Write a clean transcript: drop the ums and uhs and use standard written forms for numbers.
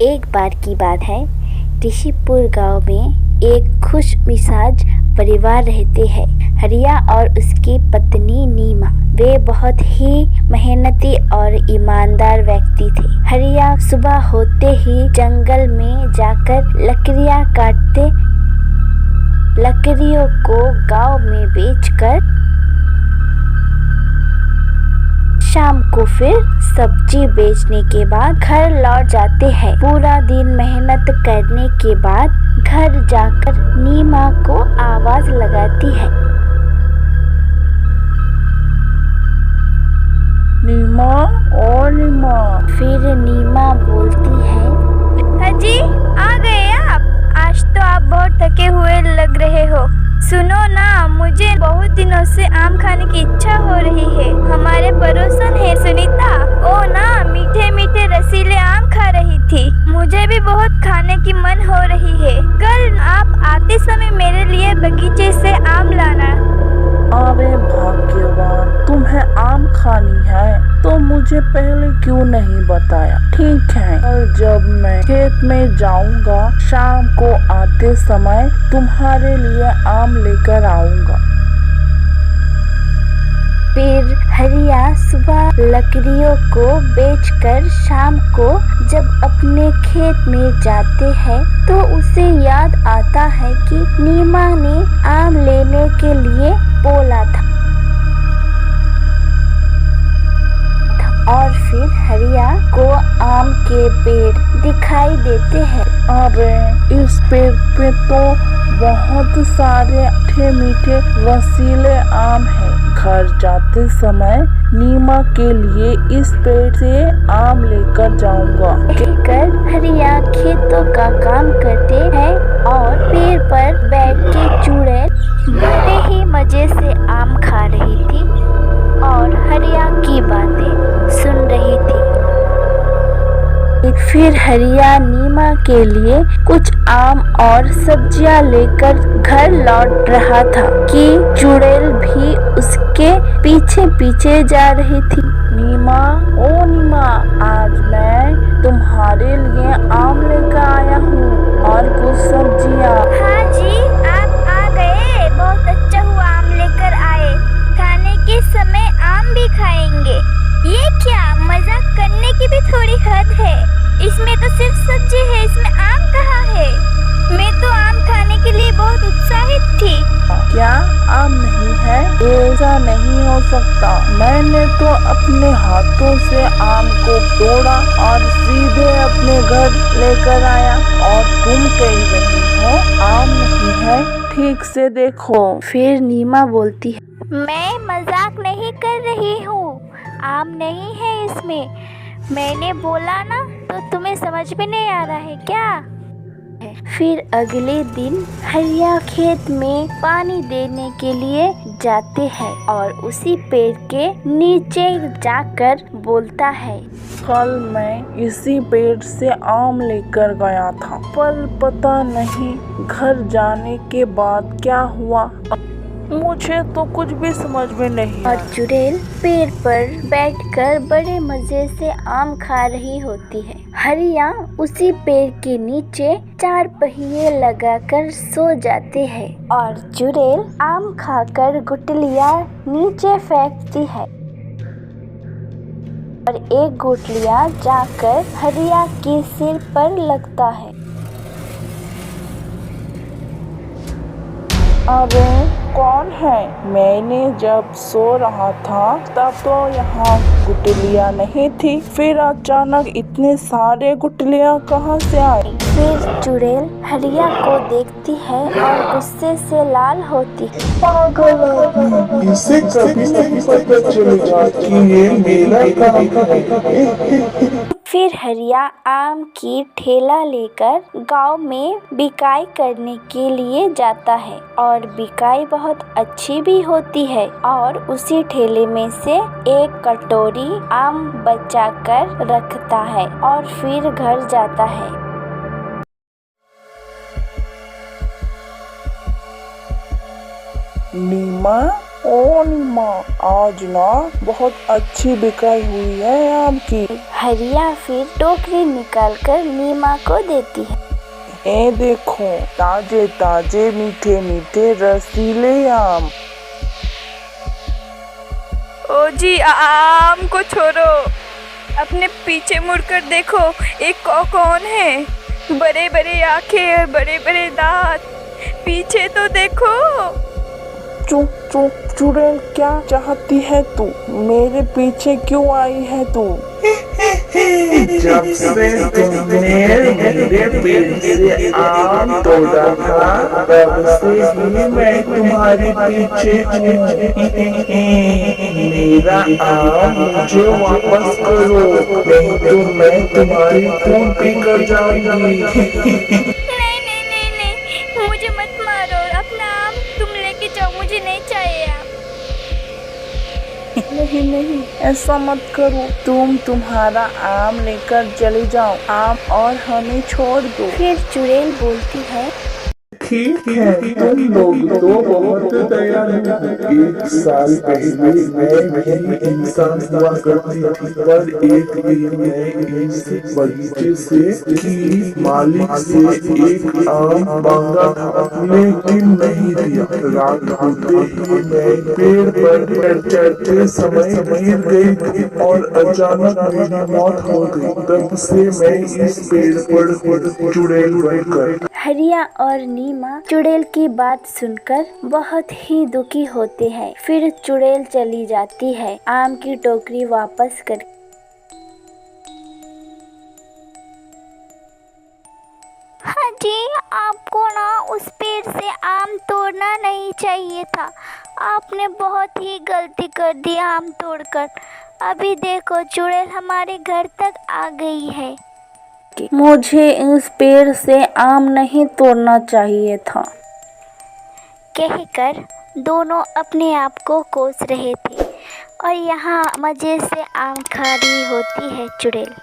एक बार की बात है, ऋषिपुर गांव में एक खुश मिजाज परिवार रहते हैं। हरिया और उसकी पत्नी नीमा। वे बहुत ही मेहनती और ईमानदार व्यक्ति थे। हरिया सुबह होते ही जंगल में जाकर लकड़ियां काटते, लकड़ियों को गांव में बेचकर शाम को फिर सब्जी बेचने के बाद घर लौट जाते हैं। पूरा दिन मेहनत करने के बाद घर जाकर नीमा को आवाज लगाती है। नीमा, ओ नीमा। फिर नीमा बोलती है, हाजी आ गए आप। आज तो आप बहुत थके हुए लग रहे हो। सुनो ना, मुझे बहुत दिनों से आम खाने की इच्छा हो रही है। हमारे पड़ोसन है सुनीता, वो ना मीठे मीठे रसीले आम खा रही थी। मुझे भी बहुत खाने की मन हो रही है। कल आप आते समय मेरे लिए बगीचे से आम लाना। अरे भाग्यवान, तुम्हें आम खानी है तो मुझे पहले क्यों नहीं बताया। ठीक है, कल जब मैं खेत में जाऊंगा शाम को आते समय तुम्हारे लिए आम लेकर आऊंगा। फिर हरिया सुबह लकड़ियों को बेचकर शाम को जब अपने खेत में जाते हैं तो उसे याद आता है कि नीमा ने आम लेने के लिए बोला था। और फिर हरिया को आम के पेड़ दिखाई देते हैं। अरे इस पेड़ पे तो बहुत सारे मीठे मीठे रसीले आम हैं। घर जाते समय नीमा के लिए इस पेड़ से आम लेकर जाऊंगा। कहकर हरिया खेतों का काम करते हैं और पेड़ पर बैठ के चुड़ैल बड़े ही मजे से आम खा रही थी और हरिया की बातें सुन रही थी। फिर हरिया नीमा के लिए कुछ आम और सब्जियां लेकर घर लौट रहा था कि चुड़ैल भी उसके पीछे पीछे जा रही थी। नीमा, ओ नीमा, आज मैं तुम्हारे लिए आम लेकर आया हूँ और कुछ सब्जियाँ। हाँ जी, आप आ गए। बहुत अच्छा हुआ आम लेकर आए। खाने के समय आम भी खाएंगे। ये क्या, मजाक करने की भी थोड़ी हद है। इसमें तो सिर्फ सब्जी है, इसमें आम कहाँ है। मैं तो आम खाने के लिए बहुत उत्साहित थी। क्या आम नहीं है? ऐसा नहीं हो सकता। मैंने तो अपने हाथों से आम को तोड़ा और सीधे अपने घर लेकर आया और तुम कह रही हो आम नहीं है। ठीक से देखो। फिर नीमा बोलती है, मैं मजाक नहीं कर रही हूँ। आम नहीं है इसमें। मैंने बोला ना, तो तुम्हें समझ में नहीं आ रहा है क्या? फिर अगले दिन हरिया खेत में पानी देने के लिए जाते हैं और उसी पेड़ के नीचे जाकर बोलता है, कल मैं इसी पेड़ से आम लेकर गया था, पर पता नहीं घर जाने के बाद क्या हुआ। मुझे तो कुछ भी समझ में नहीं। और चुड़ैल पेड़ पर बैठकर बड़े मजे से आम खा रही होती है। हरिया उसी पेड़ के नीचे 4 पहिए लगाकर सो जाते हैं और चुड़ैल आम खाकर गुठलियां नीचे फेंकती है और एक गुठलियां जाकर हरिया के सिर पर लगता है। अरे कौन है? मैंने जब सो रहा था तब तो यहाँ गुठलियाँ नहीं थी, फिर अचानक इतने सारे गुठलियाँ कहाँ से आई? फिर चुड़ैल हरिया को देखती है और गुस्से से लाल होती है। पागल आदमी, इसे कभी नहीं पता चलेगा कि ये मेरा काम है। फिर हरिया आम की ठेला लेकर गांव में बिकाई करने के लिए जाता है और बिकाई बहुत अच्छी भी होती है और उसी ठेले में से एक कटोरी आम बचाकर रखता है और फिर घर जाता है। नीमा, ओ नीमा, आज ना बहुत अच्छी बिकाई हुई है आम की। हरिया फिर टोकरी निकालकर नीमा को देती है। ये देखो, ताजे ताजे मीठे मीठे रसीले आम। ओ जी, आम को छोड़ो, अपने पीछे मुड़कर देखो, एक कौन है? बड़े बड़े आंखें और बड़े बड़े दांत, पीछे तो देखो। चुप चुप चुड़ैल, क्या चाहती है तू? मेरे पीछे क्यों आई है तू? जब से तुमने मेरे पेड़ से आम तोड़ा था, तब से ही मैं तुम्हारे पीछे हूँ। मेरा आम मुझे वापस करो, नहीं तो मैं तुम्हारी खून पीकर जाऊंगी। नहीं, मुझे मत मारो, अपना आम तुम लेके जाओ, मुझे नहीं चाहिए आम। नहीं, ऐसा मत करो। तुम तुम्हारा आम लेकर चले जाओ, आम और हमें छोड़ दो। फिर चुड़ैल बोलती है, ठीक है, तुम लोग तो बहुत दयालु हो। 1 साल पहले मैं भी इंसान हुआ करती थी, पर एक दिन मैं इस बगीचे से की मालिक से एक आम मांगा था, लेकिन नहीं दिया। रात होते ही मैं पेड़ पर चढ़ते समय गिर गई थी और अचानक मेरी मौत हो गई। तब से मैं इस पेड़ पर चुड़ैल बनकर। हरिया और नीमा चुड़ैल की बात सुनकर बहुत ही दुखी होते हैं। फिर चुड़ैल चली जाती है आम की टोकरी वापस कर। हाँ जी, आपको ना उस पेड़ से आम तोड़ना नहीं चाहिए था। आपने बहुत ही गलती कर दी आम तोड़कर। अभी देखो, चुड़ैल हमारे घर तक आ गई है। मुझे इस पेड़ से आम नहीं तोड़ना चाहिए था, कहकर दोनों अपने आप को कोस रहे थे और यहाँ मजे से आम खा रही होती है चुड़ैल।